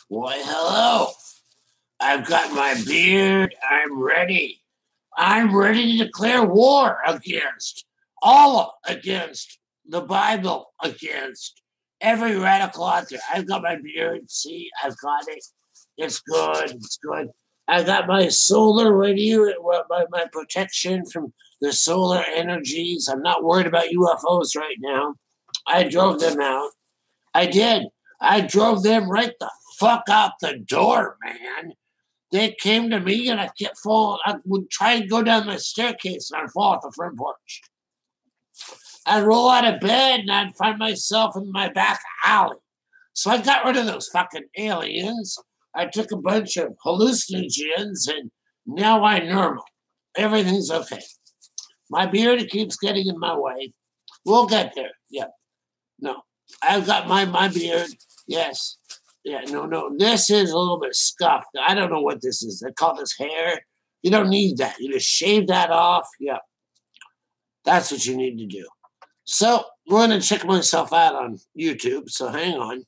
Why, hello. I've got my beard. I'm ready. I'm ready to declare war against Allah, against the Bible, against every radical out there. I've got my beard. See, I've got it. It's good. It's good. I got my solar radio, my protection from the solar energies. I'm not worried about UFOs right now. I drove them out. I did. I drove them right the fuck out the door, man. They came to me and I kept falling. I would try and go down the staircase and I'd fall off the front porch. I'd roll out of bed and I'd find myself in my back alley. So I got rid of those fucking aliens. I took a bunch of hallucinogens and now I'm normal. Everything's okay. My beard keeps getting in my way. We'll get there. Yeah. No. I've got my beard. Yes. Yeah, no. This is a little bit scuffed. I don't know what this is. They call this hair. You don't need that. You just shave that off. Yeah. That's what you need to do. So we're going to check myself out on YouTube. So hang on.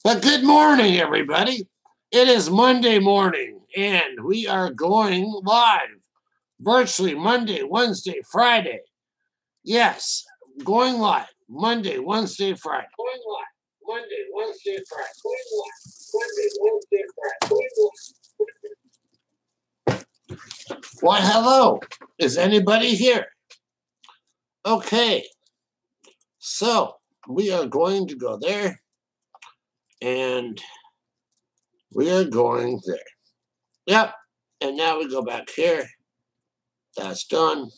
But good morning, everybody. It is Monday morning, and we are going live virtually Monday, Wednesday, Friday. Yes, going live Monday, Wednesday, Friday. Going live Monday, Wednesday, Friday. Going live Monday, Wednesday, Friday. Why, hello. Is anybody here? Okay. So we are going to go there. And we are going there. Yep. And now we go back here. That's done.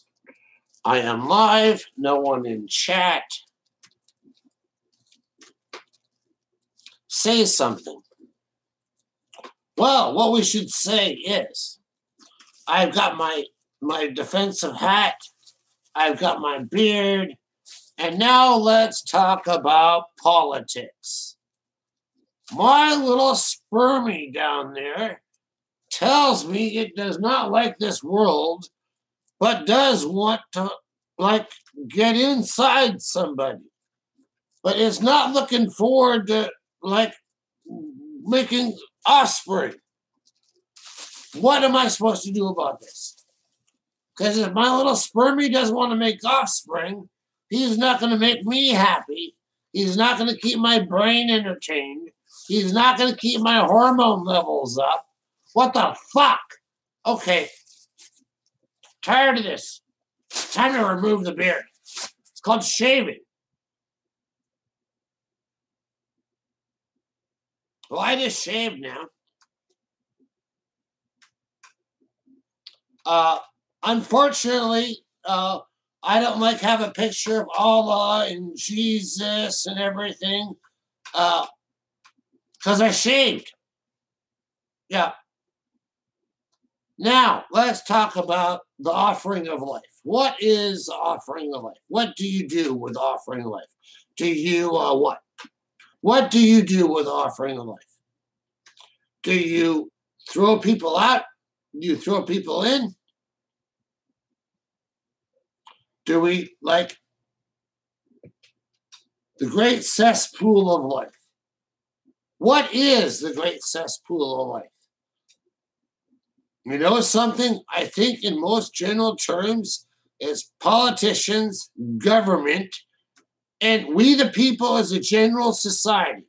I am live. No one in chat. Say something. Well, what we should say is, I've got my defensive hat. I've got my beard. And now let's talk about politics. My little spermie down there tells me it does not like this world, but does want to, get inside somebody. But it's not looking forward to, making offspring. What am I supposed to do about this? Because if my little spermie doesn't want to make offspring, he's not going to make me happy. He's not going to keep my brain entertained. He's not going to keep my hormone levels up. What the fuck? Okay. Tired of this. Time to remove the beard. It's called shaving. Well, I just shaved now. Unfortunately, I don't have a picture of Allah and Jesus and everything. Because I shaved. Yeah. Now, let's talk about the offering of life. What is the offering of life? What do you do with offering of life? Do you, what? What do you do with offering of life? Do you throw people out? Do you throw people in? Do we, the great cesspool of life? What is the great cesspool of life? You know something? I think in most general terms, it's politicians, government, and we the people as a general society.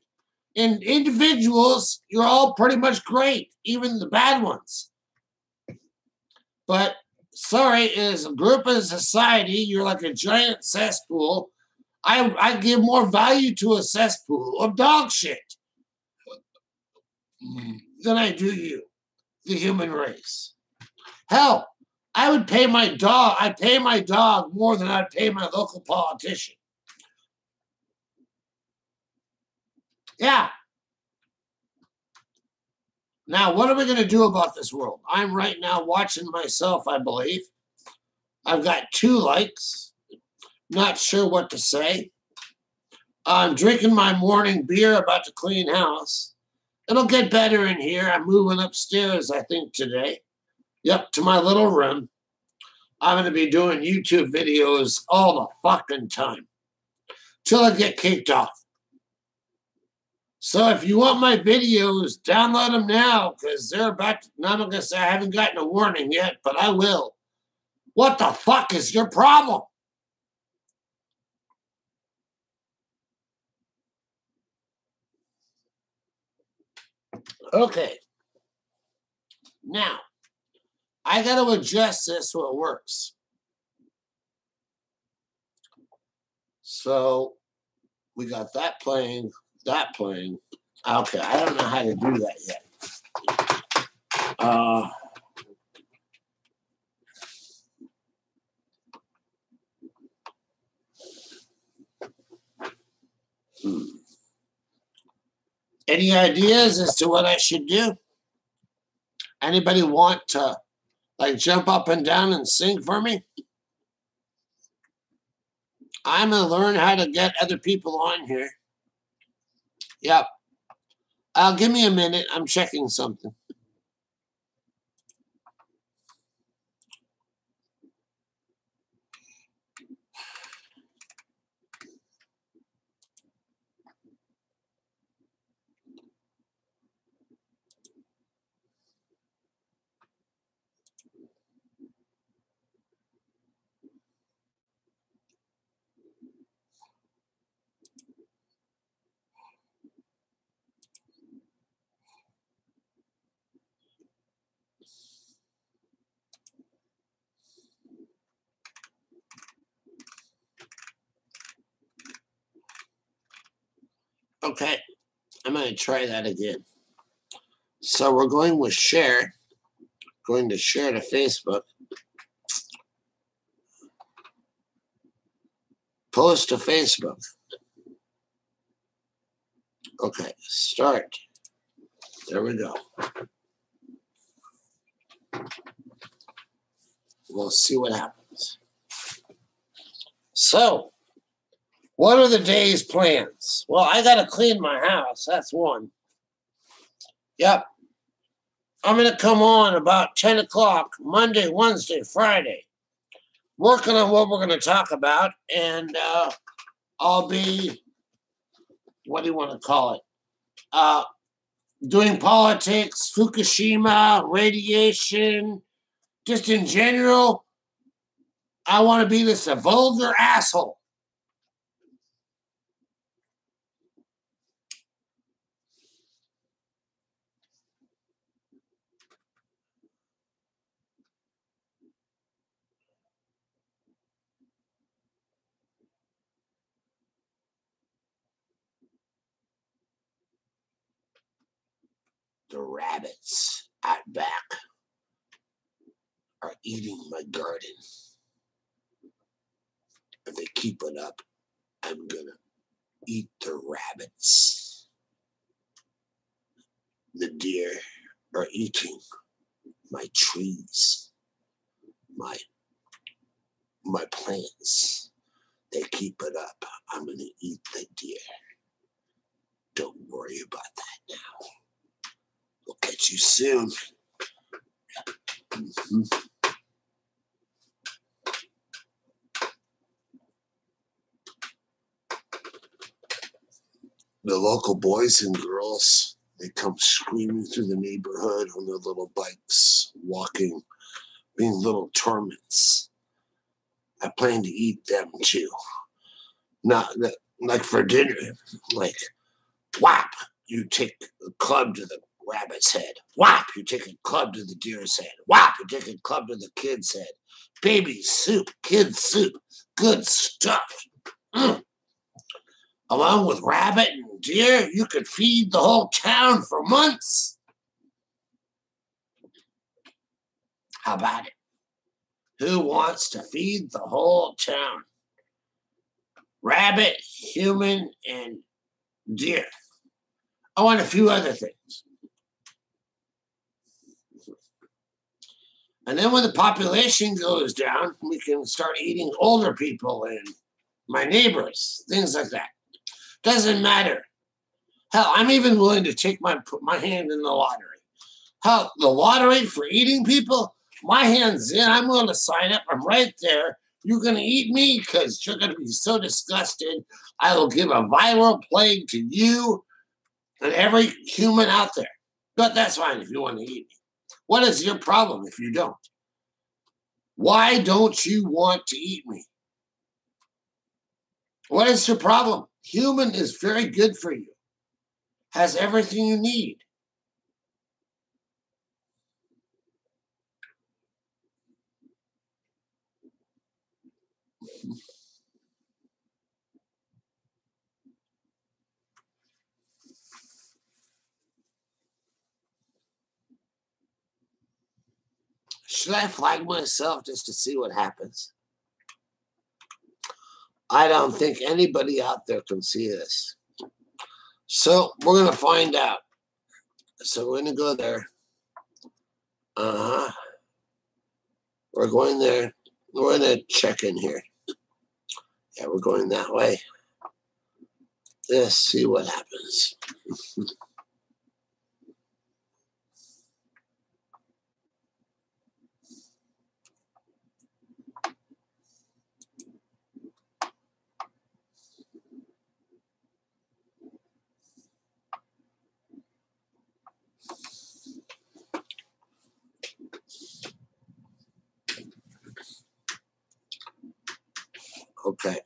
And individuals, you're all pretty much great, even the bad ones. But, sorry, as a group of society, you're like a giant cesspool. I give more value to a cesspool of dog shit than I do you, the human race. Hell, I'd pay my dog more than I'd pay my local politician. Yeah. Now, what are we going to do about this world? I'm right now watching myself, I believe. I've got 2 likes. Not sure what to say. I'm drinking my morning beer, about to clean house. It'll get better in here. I'm moving upstairs, I think, today. Yep, to my little room. I'm going to be doing YouTube videos all the fucking time. Till I get kicked off. So if you want my videos, download them now because they're about to, now I'm going to say I haven't gotten a warning yet, but I will. What the fuck is your problem? Okay. Now, I got to adjust this so it works. So we got that playing, that playing. Okay, I don't know how to do that yet. Any ideas as to what I should do? Anybody want to like jump up and down and sing for me? I'm going to learn how to get other people on here. Yep. Give me a minute. I'm checking something. Okay, I'm going to try that again. So we're going with share. Going to share to Facebook. Post to Facebook. Okay, start. There we go. We'll see what happens. So, what are the day's plans? Well, I got to clean my house. That's one. Yep. I'm going to come on about 10 o'clock, Monday, Wednesday, Friday, working on what we're going to talk about. And I'll be, what do you want to call it? Doing politics, Fukushima, radiation, just in general. I want to be this a vulgar asshole. The rabbits out back are eating my garden. If they keep it up, I'm gonna eat the rabbits. The deer are eating my trees, my plants. They keep it up. I'm gonna eat the deer. Don't worry about that now. We'll catch you soon. Mm-hmm. The local boys and girls, they come screaming through the neighborhood on their little bikes, walking, being little torments. I plan to eat them too. Not like for dinner, like whap, you take a club to the rabbit's head. Whap, you take a club to the deer's head. Whap, you take a club to the kid's head. Baby soup, kid soup, good stuff. Along with rabbit and deer, you could feed the whole town for months. How about it? Who wants to feed the whole town? Rabbit, human, and deer. I want a few other things. And then when the population goes down, we can start eating older people and my neighbors, things like that. Doesn't matter. Hell, I'm even willing to put my hand in the lottery. Hell, the lottery for eating people, my hand's in. I'm willing to sign up. I'm right there. You're going to eat me because you're going to be so disgusted. I will give a viral plague to you and every human out there. But that's fine if you want to eat me. What is your problem if you don't? Why don't you want to eat me? What is your problem? Human is very good for you. Has everything you need. Should I flag myself just to see what happens? I don't think anybody out there can see this. So we're going to find out. So we're going to go there. We're going there. We're going to check in here. Yeah, we're going that way. Let's see what happens. Okay.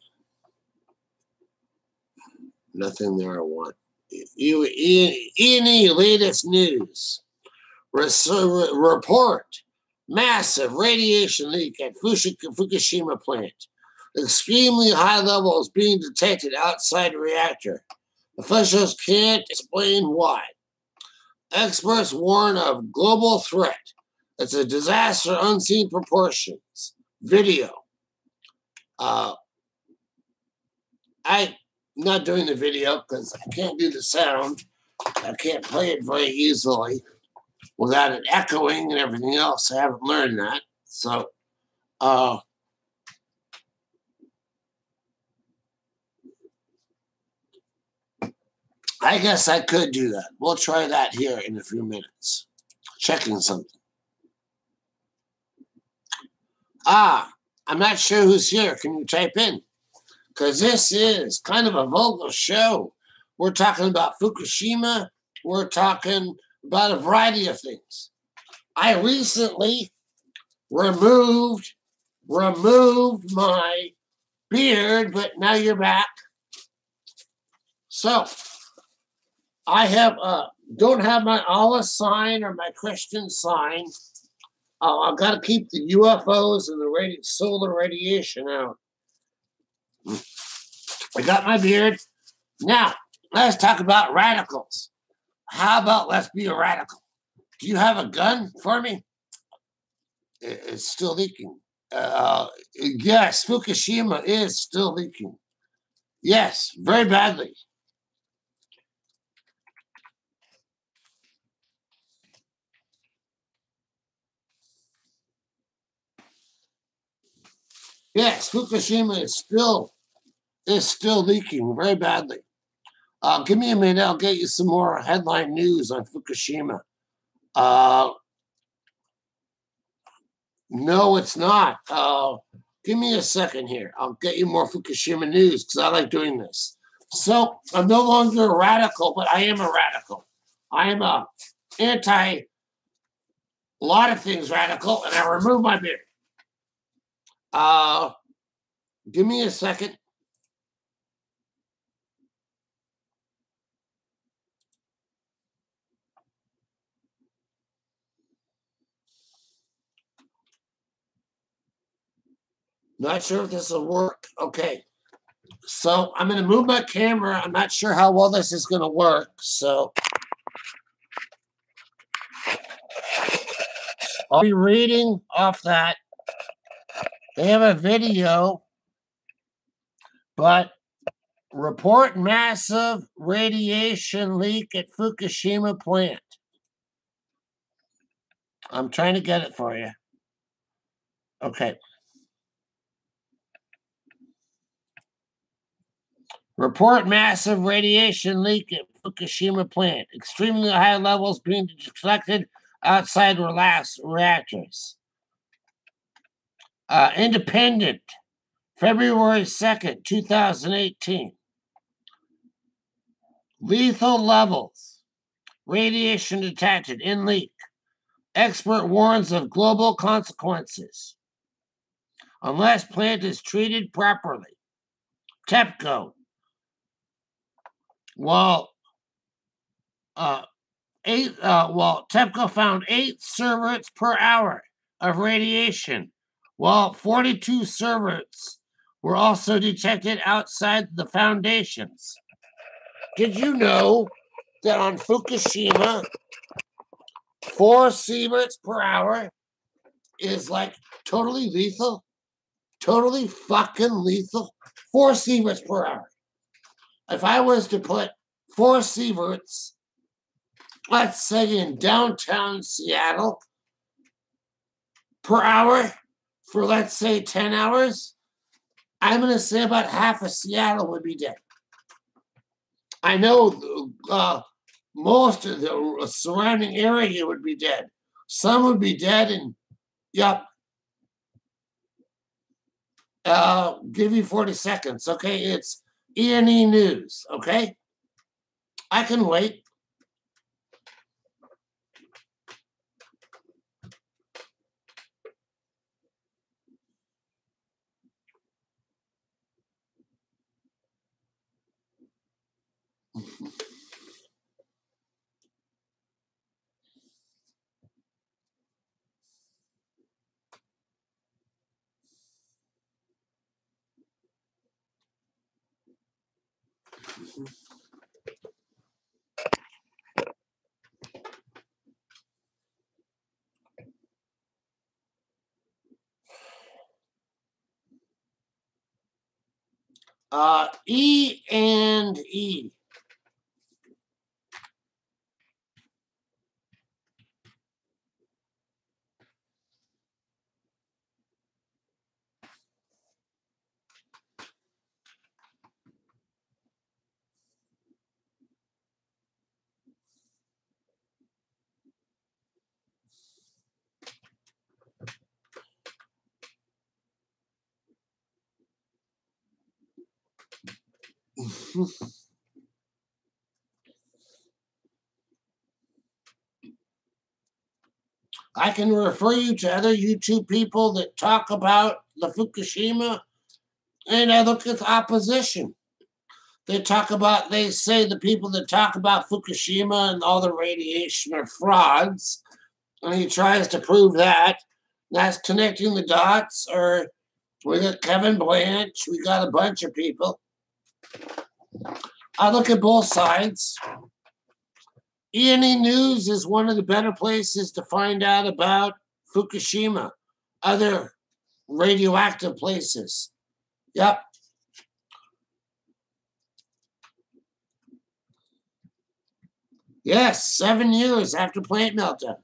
Nothing there I want. E&E latest news. Report. Massive radiation leak at Fukushima plant. Extremely high levels being detected outside reactor. Officials can't explain why. Experts warn of global threat. It's a disaster unseen proportions. Video. I'm not doing the video because I can't do the sound. I can't play it very easily without it echoing and everything else. I haven't learned that. So, I guess I could do that. We'll try that here in a few minutes. Checking something. I'm not sure who's here. Can you type in? Because this is kind of a vulgar show. We're talking about Fukushima. We're talking about a variety of things. I recently removed my beard, but now you're back. So I have don't have my Allah sign or my Christian sign. I've got to keep the UFOs and the solar radiation out. I got my beard. Now, let's talk about radicals. How about let's be a radical? Do you have a gun for me? It's still leaking. Yes, Fukushima is still leaking. Yes, very badly. Yes, Fukushima is still leaking very badly. Give me a minute. I'll get you some more headline news on Fukushima. No, it's not. Give me a second here. I'll get you more Fukushima news because I like doing this. So I'm no longer a radical, but I am a radical. I am a anti a lot of things radical, and I remove my beard. Give me a second. Not sure if this will work. Okay. So I'm going to move my camera. I'm not sure how well this is going to work. So I'll be reading off that. They have a video, but report massive radiation leak at Fukushima plant. I'm trying to get it for you. Okay. Report massive radiation leak at Fukushima plant. Extremely high levels being detected outside reactors. Independent, February 2nd, 2018. Lethal levels. Radiation detected in leak. Expert warns of global consequences unless plant is treated properly. TEPCO. TEPCO found 8 sieverts per hour of radiation, while 42 sieverts were also detected outside the foundations. Did you know that on Fukushima, 4 sieverts per hour is like totally lethal? Totally fucking lethal? 4 sieverts per hour. If I was to put 4 sieverts, let's say in downtown Seattle, per hour for, let's say, 10 hours, I'm going to say about half of Seattle would be dead. I know most of the surrounding area would be dead. Some would be dead, and yep. Give you 40 seconds, okay? It's E&E News, okay? I can wait. E&E. I can refer you to other YouTube people that talk about the Fukushima, and I look at the opposition. They say the people that talk about Fukushima and all the radiation are frauds, and he tries to prove that. That's connecting the dots, or we got Kevin Blanch, we got a bunch of people. I look at both sides. E&E News is one of the better places to find out about Fukushima, other radioactive places. Yep. Yes, 7 years after plant meltdown.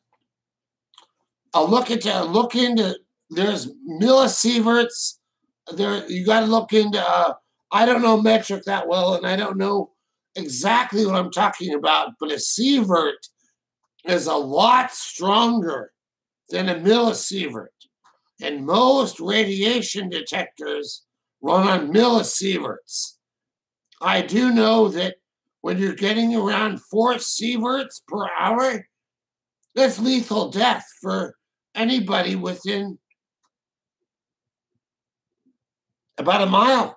Look into. There's millisieverts. There, you got to look into. I don't know metric that well, and I don't know exactly what I'm talking about. But a sievert is a lot stronger than a millisievert, and most radiation detectors run on millisieverts. I do know that when you're getting around 4 sieverts per hour, that's lethal death for anybody within about a mile.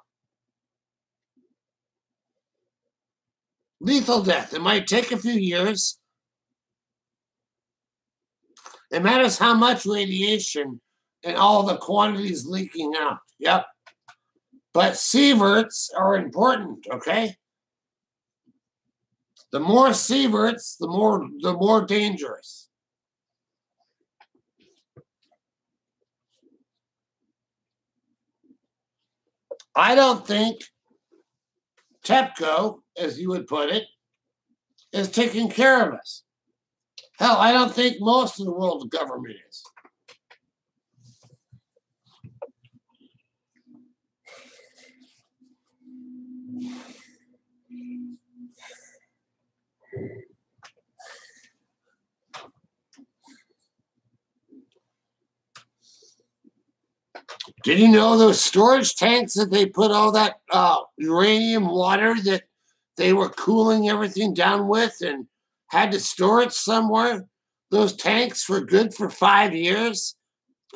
Lethal death. It might take a few years. It matters how much radiation and all the quantities leaking out. Yep. But sieverts are important, okay? The more sieverts, the more dangerous. I don't think TEPCO, as you would put it, is taking care of us. Hell, I don't think most of the world's government is. Did you know those storage tanks that they put all that uranium water that they were cooling everything down with and had to store it somewhere. Those tanks were good for 5 years,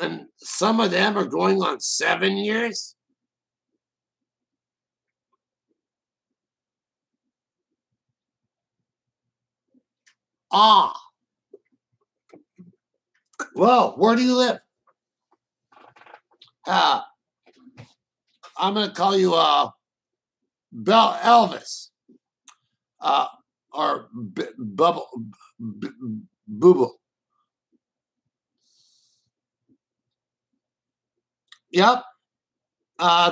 and some of them are going on 7 years. Ah, well, where do you live? Uh, I'm going to call you Bell Elvis uh, or Bubble Booble. Yep.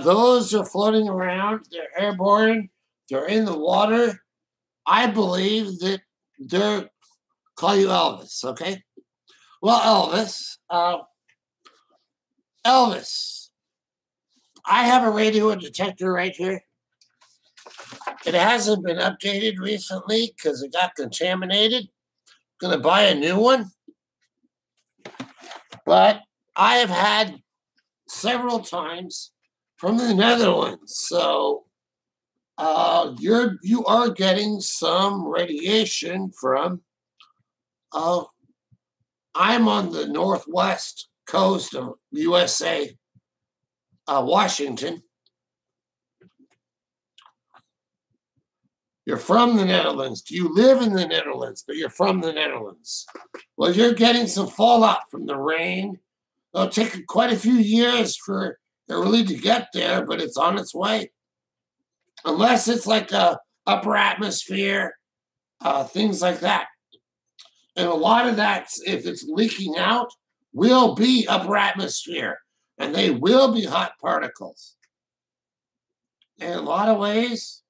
Those are floating around. They're airborne. They're in the water. I believe that they're call you Elvis. Okay. Well, Elvis, I have a radio detector right here. It hasn't been updated recently because it got contaminated. Going to buy a new one. But I have had several times from the Netherlands. So you are getting some radiation from I'm on the northwest coast of USA, Washington. You're from the Netherlands. Do you live in the Netherlands, but you're from the Netherlands? Well, you're getting some fallout from the rain. It'll take quite a few years for it really to get there, but it's on its way. Unless it's like a upper atmosphere, things like that. And a lot of that, if it's leaking out, will be upper atmosphere, and they will be hot particles. In a lot of ways,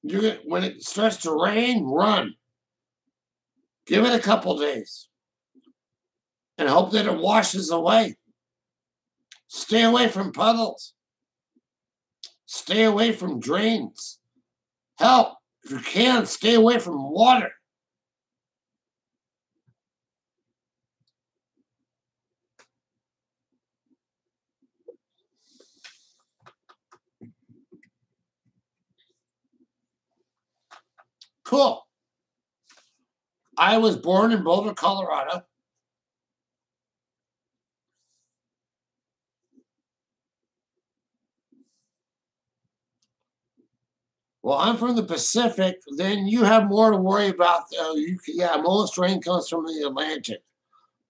when it starts to rain, run. Give it a couple days and hope that it washes away. Stay away from puddles. Stay away from drains. Hell, if you can, stay away from water. Cool. I was born in Boulder, Colorado. Well, I'm from the Pacific. Then you have more to worry about. Most rain comes from the Atlantic,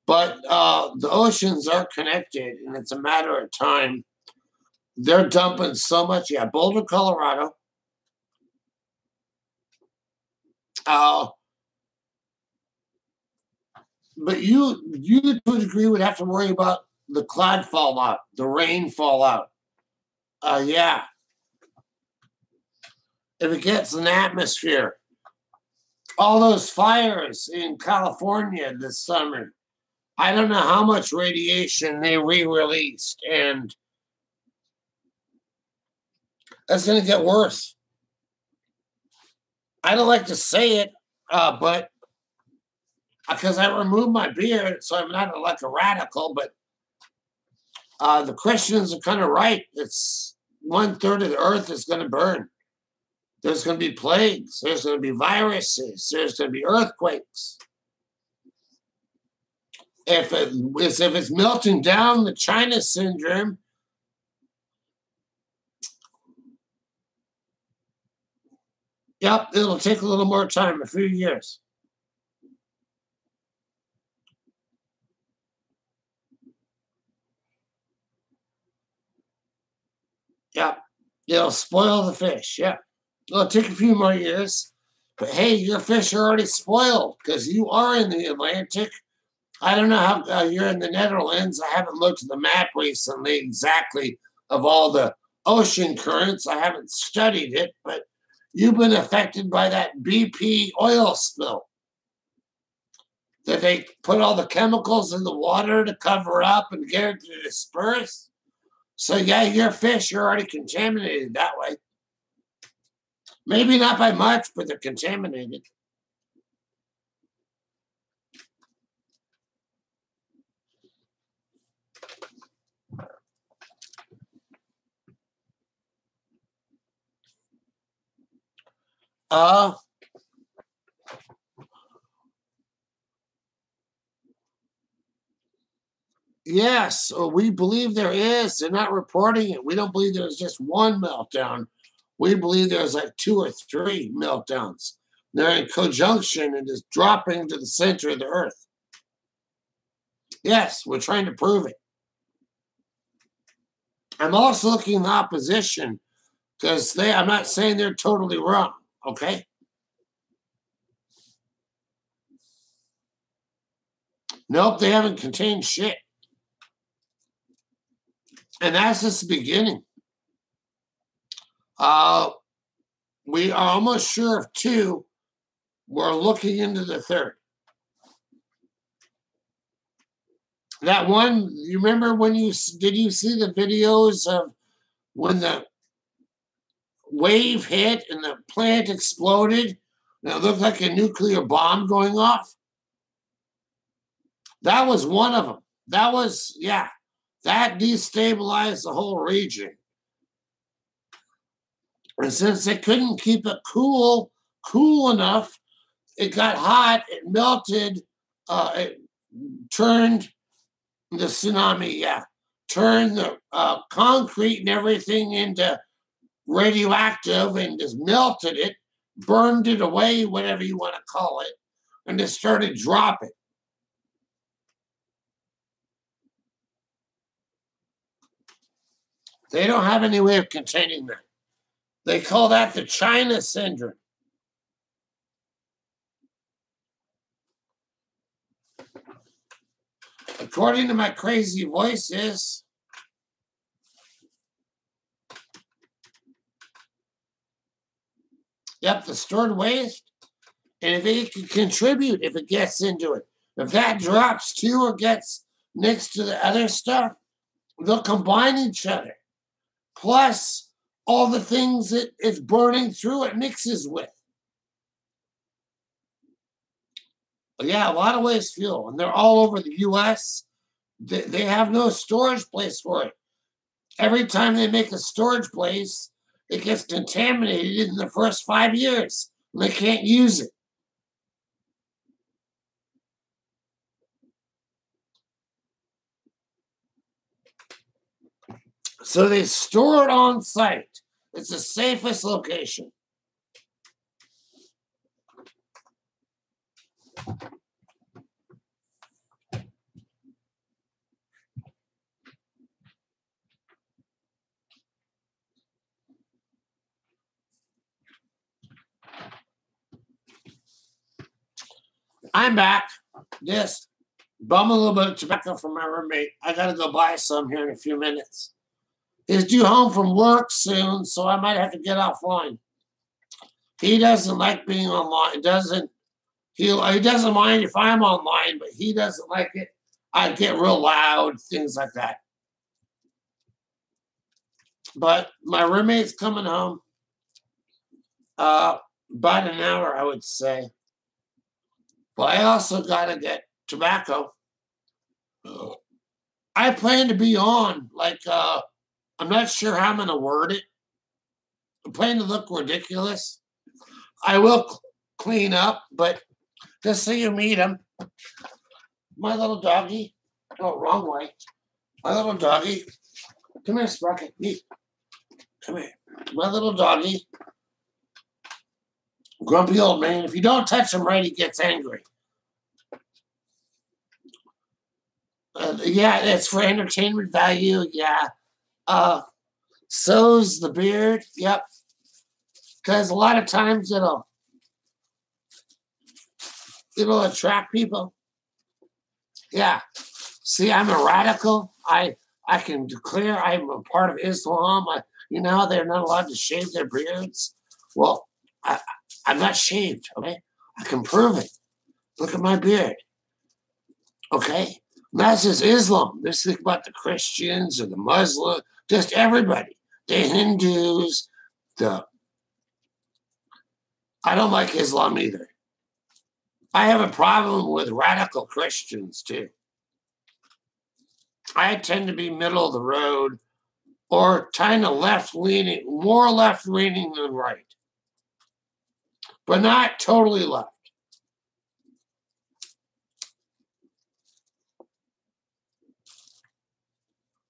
but the oceans are connected, and it's a matter of time. They're dumping so much. Yeah, Boulder, Colorado. Uh, but you to a degree would have to worry about the cloud fallout, the rain fallout. Yeah, if it gets an atmosphere, all those fires in California this summer. I don't know how much radiation they re-released, and that's going to get worse. I don't like to say it, but because I removed my beard, so I'm not like a radical, but the Christians are kind of right. It's 1/3 of the earth is going to burn. There's going to be plagues. There's going to be viruses. There's going to be earthquakes. If it's melting down the China syndrome, yep, it'll take a little more time, a few years. Yep, it'll spoil the fish. Yep, it'll take a few more years. But hey, your fish are already spoiled because you are in the Atlantic. I don't know how you're in the Netherlands. I haven't looked at the map recently exactly of all the ocean currents. I haven't studied it, but you've been affected by that BP oil spill. That they put all the chemicals in the water to cover up and get it to disperse. So yeah, your fish are already contaminated that way. Maybe not by much, but they're contaminated. Yes, we believe there is. They're not reporting it. We don't believe there's just one meltdown. We believe there's like two or three meltdowns. They're in conjunction and just dropping to the center of the earth. Yes, we're trying to prove it. I'm also looking in the opposition because I'm not saying they're totally wrong, okay? Nope, they haven't contained shit. And that's just the beginning. We are almost sure of two. We're looking into the third. That one, you remember when did you see the videos of when the wave hit and the plant exploded and it looked like a nuclear bomb going off? That was one of them. That was, yeah, that destabilized the whole region. And since they couldn't keep it cool enough, it got hot, it melted, it turned the tsunami, yeah, turned the concrete and everything into radioactive and just melted it, burned it away, whatever you want to call it, and it started dropping. They don't have any way of containing that. They call that the China syndrome. According to my crazy voices, yep, the stored waste, and if it can contribute, if it gets into it, if that drops too or gets next to the other stuff, they'll combine each other. Plus, all the things that it's burning through it mixes with. But yeah, a lot of waste fuel, and they're all over the U.S. They have no storage place for it. Every time they make a storage place, it gets contaminated in the first 5 years, and they can't use it. So they store it on site. It's the safest location. I'm back. Just bum a little bit of tobacco from my roommate. I gotta go buy some here in a few minutes. He's due home from work soon, so I might have to get offline. He doesn't like being online. He doesn't mind if I'm online, but he doesn't like it. I get real loud, things like that. But my roommate's coming home. About an hour, I would say. But I also gotta get tobacco. I plan to be on, like, I'm not sure how I'm gonna word it. I'm planning to look ridiculous. I will clean up, but just so you meet him, my little doggy. Oh, wrong way. My little doggy. Come here, Sprocket. Come here. My little doggy. Grumpy old man. If you don't touch him right, he gets angry. Yeah, it's for entertainment value. Yeah. So's the beard. Yep. Because a lot of times it'll attract people. Yeah. See, I'm a radical. I can declare I'm a part of Islam. They're not allowed to shave their beards. Well, I'm not shaved, okay? I can prove it. Look at my beard. Okay? And that's just Islam. Let's think about the Christians or the Muslims, just everybody. The Hindus, I don't like Islam either. I have a problem with radical Christians too. I tend to be middle of the road or kind of left-leaning, more left-leaning than right. but not totally left.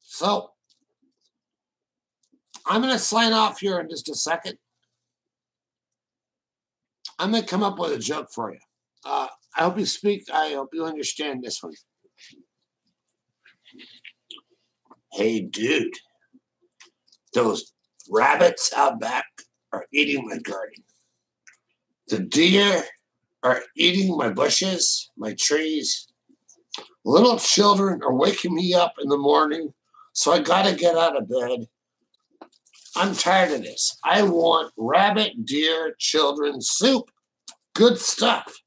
So, I'm going to sign off here in just a second. I'm going to come up with a joke for you. I hope you understand this one. Hey, dude, those rabbits out back are eating my garden. The deer are eating my bushes, my trees. Little children are waking me up in the morning, so I got to get out of bed. I'm tired of this. I want rabbit, deer, children soup. Good stuff.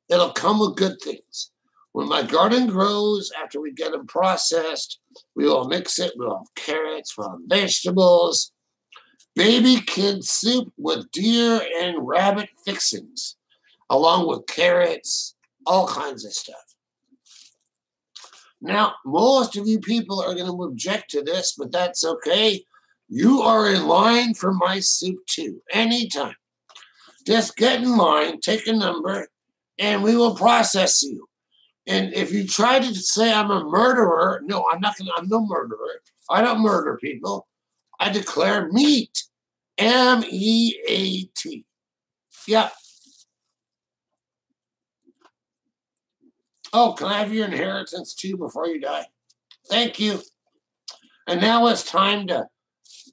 It'll come with good things. When my garden grows, after we get them processed, we will mix it. We'll have carrots, we'll have vegetables, baby kid soup with deer and rabbit fixings, along with carrots, all kinds of stuff. Now, most of you people are going to object to this, but that's okay. You are in line for my soup too, anytime. Just get in line, take a number, and we will process you. And if you try to say I'm a murderer, no, I'm no murderer. I don't murder people. I declare meat. M-E-A-T. Yeah. Oh, can I have your inheritance too before you die? Thank you. And now it's time to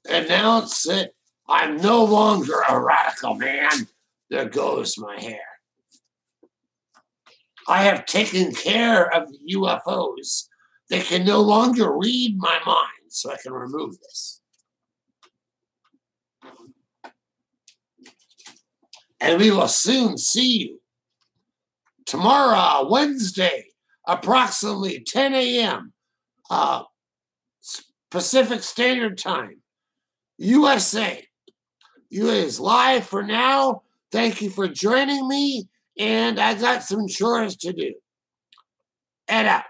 announce that I'm no longer a radical man. There goes my hair. I have taken care of the UFOs. They can no longer read my mind, so I can remove this. And we will soon see you tomorrow, Wednesday, approximately 10 a.m. Pacific Standard Time, USA. You is live for now. Thank you for joining me, and I got some chores to do. Ed out.